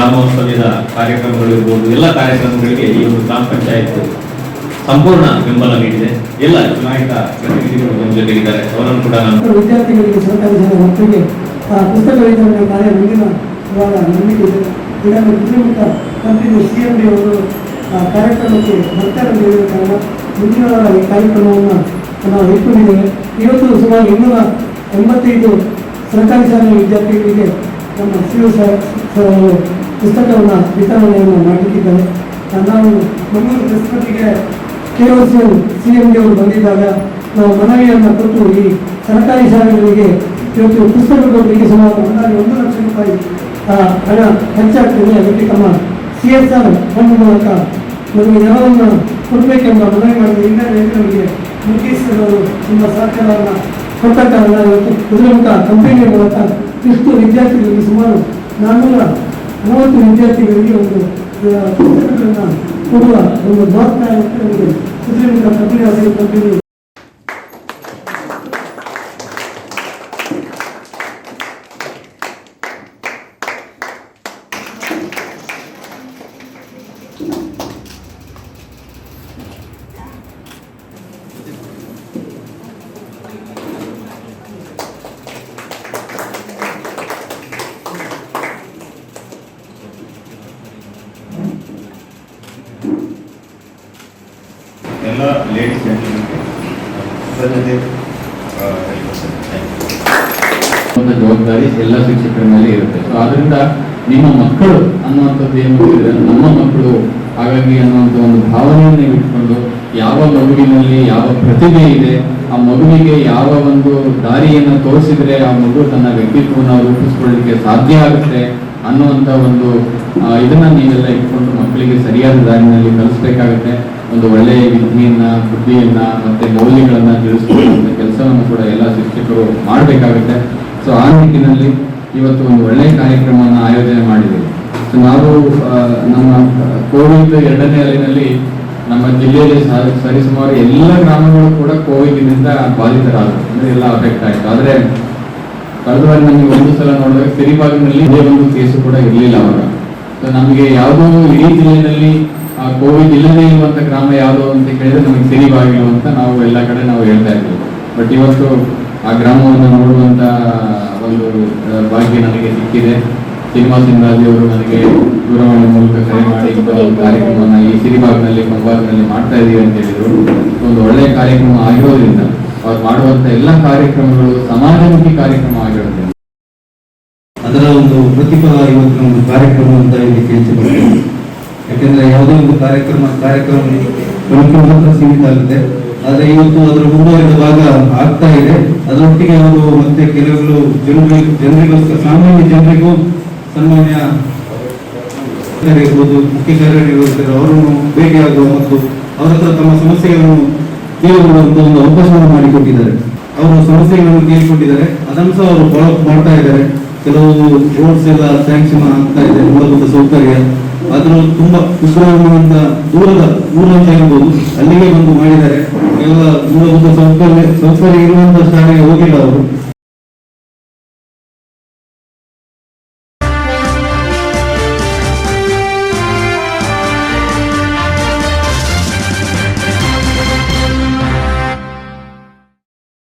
ಗ್ರಾಮೋತ್ಸವದ ಕಾರ್ಯಕ್ರಮಗಳಿರ್ಬೋದು, ಎಲ್ಲ ಕಾರ್ಯಕ್ರಮಗಳಿಗೆ ಈ ಒಂದು ಗ್ರಾಮ ಪಂಚಾಯತ್ ಸಂಪೂರ್ಣ ಬೆಂಬಲ ನೀಡಿದೆ. ಎಲ್ಲ ಚುನಾಯಿತ ಪ್ರತಿನಿಧಿಗಳು ನಮ್ಮ ಜೊತೆಗಿದ್ದಾರೆ. ಅವರನ್ನು ಕೂಡ ನಾನು ವಿದ್ಯಾರ್ಥಿಗಳಿಗೆ ಸರ್ಕಾರಿ ಶಾಲೆ ಮಕ್ಕಳಿಗೆ ಪುಸ್ತಕ ವಿತರಣೆ ಕಾರ್ಯ ಮುಂದಿನ ಇವಾಗ ನಂಬಿಕೆ ಇದನ್ನು ಗುರುಮುಖ ಕಂಪನಿ CMD ಅವರು ಕಾರ್ಯಕ್ರಮಕ್ಕೆ ಭಕ್ತರ ನೀಡಿದ ಕಾರಣ ಮುಂದಿನ ವಾರ ಈ ಕಾರ್ಯಕ್ರಮವನ್ನು ನಾವು ಇಟ್ಟುಕೊಂಡಿದ್ದೇವೆ. ಇವತ್ತು ಸುಮಾರು 285 ಸರ್ಕಾರಿ ಶಾಲೆಯ ವಿದ್ಯಾರ್ಥಿಗಳಿಗೆ ನಮ್ಮ CEO ಸರ್ ಅವರು ಪುಸ್ತಕವನ್ನು ವಿತರಣೆಯನ್ನು ಮಾಡಲಿಕ್ಕಿದ್ದಾರೆ. ನಾವು ಮಂಗಳೂರು ಪ್ರಸ್ತುತಿಗೆ KOC CMD ಅವರು ಬಂದಿದ್ದಾಗ ನಾವು ಮನವಿಯನ್ನು ಕೊಟ್ಟು ಈ ಸರ್ಕಾರಿ ಶಾಲೆಗಳಿಗೆ ಇವತ್ತು ಪುಸ್ತಕಗಳಿಗೆ ಸುಮಾರು 1 ಲಕ್ಷ ರೂಪಾಯಿ ಹಣ ಖರ್ಚಾಗ್ತದೆ. ಅದಕ್ಕೆ ತಮ್ಮ CSR ಫಂಡ್ ಮೂಲಕ ನಮಗೆ ನೆರವನ್ನು ಕೊಡಬೇಕೆಂಬ ಮನವಿ ಮಾಡಿದ ಇಂಡಿಯನ್ಗೆ ಮುಖ್ಯಸ್ಥರು ತುಂಬ ಸಹಕಾರವನ್ನು ಕೊಟ್ಟ ಕಾರಣ ಇವತ್ತು ಕುದುರೆಮುಖ ಕಂಪನಿಯ ಮೂಲಕ ಇಷ್ಟು ವಿದ್ಯಾರ್ಥಿಗಳಿಗೆ ಸುಮಾರು 430 ವಿದ್ಯಾರ್ಥಿಗಳಿಗೆ ಒಂದು ಪುಸ್ತಕಗಳನ್ನು ಕೊಡುವ ಒಂದು ಜವಾಬ್ದಾರಿ ಕುದುರೆಮುಖ ಕಂಪನಿ ಎಲ್ಲ ಲೇಡೀಸ್ ಜವಾಬ್ದಾರಿ ಎಲ್ಲ ಶಿಕ್ಷಕರ ಮೇಲೆ ಇರುತ್ತೆ. ಸೊ ಅದರಿಂದ ನಿಮ್ಮ ಮಕ್ಕಳು ಅನ್ನುವಂಥದ್ದು ಏನು ನಮ್ಮ ಮಕ್ಕಳು ಹಾಗಾಗಿ ಅನ್ನುವಂಥ ಒಂದು ಭಾವನೆಯನ್ನು ಇಟ್ಕೊಂಡು ಯಾವ ಮಗುವಿನಲ್ಲಿ ಯಾವ ಪ್ರತಿಭೆ ಇದೆ, ಆ ಮಗುವಿಗೆ ಯಾವ ಒಂದು ದಾರಿಯನ್ನು ತೋರಿಸಿದ್ರೆ ಆ ಮಗು ತನ್ನ ವ್ಯಕ್ತಿತ್ವವನ್ನು ರೂಪಿಸ್ಕೊಳ್ಳಿಕ್ಕೆ ಸಾಧ್ಯ ಆಗುತ್ತೆ ಅನ್ನುವಂಥ ಒಂದು ಇದನ್ನ ನೀವೆಲ್ಲ ಇಟ್ಕೊಂಡು ಮಕ್ಕಳಿಗೆ ಸರಿಯಾದ ದಾರಿನಲ್ಲಿ ಕಲಿಸ್ಬೇಕಾಗುತ್ತೆ. ಒಂದು ಒಳ್ಳೆಯ ವಿಧಿಯನ್ನ, ಬುದ್ಧಿಯನ್ನ ಮತ್ತೆ ಮೌಲ್ಯಗಳನ್ನ ತಿಳಿಸ್ಕೊಳ್ಳುವಂಥ ಕೆಲಸವನ್ನು ಕೂಡ ಎಲ್ಲ ಶಿಕ್ಷಕರು ಮಾಡಬೇಕಾಗುತ್ತೆ. ಸೊ ಆ ನಿಟ್ಟಿನಲ್ಲಿ ಇವತ್ತು ಒಂದು ಒಳ್ಳೆಯ ಕಾರ್ಯಕ್ರಮವನ್ನು ಆಯೋಜನೆ ಮಾಡಿದ್ದೀವಿ. ಸೊ ನಾವು ನಮ್ಮ ಕೋವಿಡ್ 2ನೇ ಅಲೆಯಲ್ಲಿ ನಮ್ಮ ಜಿಲ್ಲೆಯಲ್ಲಿ ಸರಿಸುಮಾರು ಎಲ್ಲ ಗ್ರಾಮಗಳು ಕೂಡ ಕೋವಿಡ್ನಿಂದ ಬಾಧಿತರಾದರು, ಅಂದ್ರೆ ಎಲ್ಲ ಅಫೆಕ್ಟ್ ಆಯಿತು. ಆದರೆ ಕಳೆದ ವಾರ ನಮಗೆ ಒಂದು ಸಲ ನೋಡಿದಾಗ ಸಿರಿಬಾಗಿನಲ್ಲಿ ಇದೇ ಒಂದು ಕೇಸು ಕೂಡ ಇರಲಿಲ್ಲ ಅವಾಗ. ಸೊ ನಮಗೆ ಯಾವುದೋ ಇಡೀ ಜಿಲ್ಲೆಯಲ್ಲಿ ಕೋವಿಡ್ ಇಲ್ಲದೇ ಇರುವಂತ ಗ್ರಾಮ ಯಾವುದು ಅಂತ ಕೇಳಿದ್ರೆ ನಮಗೆ ಸಿರಿಬಾಗಿಲು ಅಂತ ನಾವು ಎಲ್ಲ ಕಡೆ ನಾವು ಹೇಳ್ತಾ ಇದ್ದೀವಿ. ಬಟ್ ಇವತ್ತು ಆ ಗ್ರಾಮವನ್ನು ನೋಡುವಂತ ಒಂದು ಭಾಗ್ಯ ನನಗೆ ಸಿಕ್ಕಿದೆ. ಶ್ರೀನಿವಾಸರಾಜ್ ಅವರು ನನಗೆ ದೂರವಾಣಿ ಮೂಲಕ ಕರೆ ಮಾಡಿ ಕಾರ್ಯಕ್ರಮವನ್ನು ಈ ಸಿರಿಬಾಗ್ನಲ್ಲಿ ಕಂಬಾಗ್ನಲ್ಲಿ ಮಾಡ್ತಾ ಇದೀವಿ ಅಂತ ಹೇಳಿದ್ರು. ಒಂದು ಒಳ್ಳೆಯ ಕಾರ್ಯಕ್ರಮ ಆಗಿರೋದ್ರಿಂದ ಅವ್ರು ಮಾಡುವಂತ ಎಲ್ಲ ಕಾರ್ಯಕ್ರಮಗಳು ಸಮಾಜಮುಖಿ ಕಾರ್ಯಕ್ರಮ ಆಗಿರೋದ್ರಿಂದ ಅದರ ಒಂದು ಪ್ರತಿಫಲ ಇವತ್ತಿನ ಒಂದು ಕಾರ್ಯಕ್ರಮ ಅಂತ ಇಲ್ಲಿ ತಿಳಿಸಿಕೊಡ್ತೇವೆ. ಯಾಕೆಂದ್ರೆ ಯಾವುದೇ ಒಂದು ಕಾರ್ಯಕ್ರಮ ಮಾತ್ರ ಸೀಮಿತ ಆಗುತ್ತೆ. ಆದ್ರೆ ಇವತ್ತು ಅದರ ಮುಂದುವರಿದ ಭಾಗ ಆಗ್ತಾ ಇದೆ. ಅದರೊಟ್ಟಿಗೆ ಅವರು ಮತ್ತೆ ಕೆಲವು ಜನರಿಗೋಸ್ಕರ ಸಾಮಾನ್ಯ ಜನರಿಗೂ ಸನ್ಮಾನ್ಯ ಇರ್ಬೋದು, ಮುಖ್ಯ ಕಾರ್ಯನಿರ್ವಹಿಸಿದರು ಅವರನ್ನು ಭೇಟಿಯಾಗುವ ಮತ್ತು ಅವರ ಹತ್ರ ತಮ್ಮ ಸಮಸ್ಯೆಗಳನ್ನು ಕೇಳುವಂತ ಒಂದು ಅವಕಾಶವನ್ನು ಮಾಡಿಕೊಟ್ಟಿದ್ದಾರೆ. ಅವರು ಸಮಸ್ಯೆಗಳನ್ನು ಕೇಳಿಕೊಂಡಿದ್ದಾರೆ, ಅದನ್ನು ಸಹ ಅವರು ಫಾಲೋ ಅಪ್ ಮಾಡ್ತಾ ಇದ್ದಾರೆ. ಕೆಲವು ರೋಡ್ಸ್ ಎಲ್ಲ ಸ್ಯಾಂಕ್ಷನ್ ಆಗ್ತಾ ಇದೆ, ಮೂಲಭೂತ ಸೌಕರ್ಯ ಆದರೂ ತುಂಬಾ ಕುಗ್ರಾಮದಿಂದ ದೂರದ ಊರು ಅಂತ ಹೇಳ್ಬೋದು, ಅಲ್ಲಿಗೆ ಬಂದು ಮಾಡಿದ್ದಾರೆ. ಕೇವಲ ಮೂಲಭೂತ ಸೌಕರ್ಯ ಇರುವಂತಹ ಶಾಲೆಗೆ ಹೋಗಿಲ್ಲ ಅವರು.